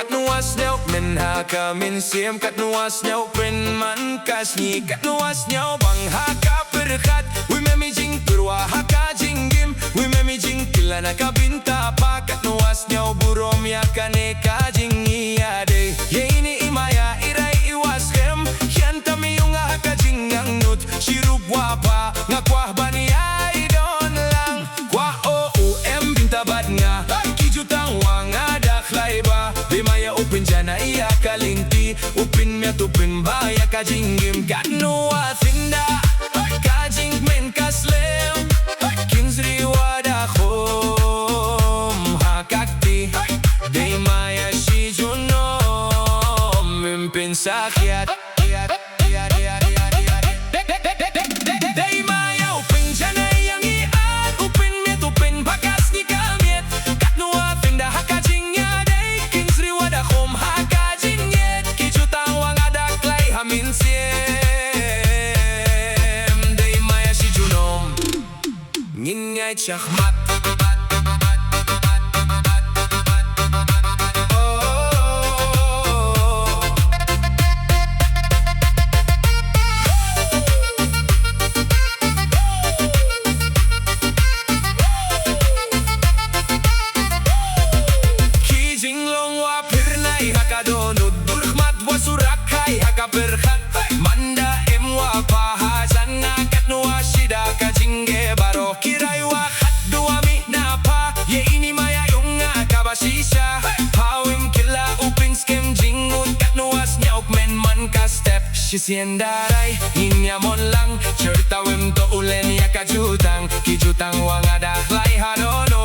kat nuas nhau men ha ka min siem kat nuas nhau pren man kas ni kat nuas nhau bang ha ka perkat we me mi jing perwa ha ka jinggim we me mi jing kilana ka binta pa kat nuas nhau burom ya kane ka jingi ade ye ini imaya irai iwas kem yan tami yung ha ka jingang nut shirubwa pa nga kwah bani ai don lang kwa o em binta bad nga kijutang wanga daklay ba di maya upin jana iya kalinti upin mya tupin ba ya ka jinggim kat nuas inda ka jing men kaslem kinsri wada khom hakakti di maya si junom mimpin sakyat di maya upin jana yang iat upin mya tupin bakas ni kamit kat nuas inda haka jingya di kinsri wada khom haka jingyet kijutang wanga daklay hamin siem di maya si junom ngin ngay chakmat Hakadonod durkhmat wasurakai hakaberkhat manda emwa pahasan nga katnuwa shida kajinge baro kirai wa khatduami na pa ye ini maya yung nga kabasisha hawim kila upin skem jingun katnuwas nyauk men man ka step shisiendaray ninyamon lang chertawim to ulen ya kajutang kijutang wanga daklay hadono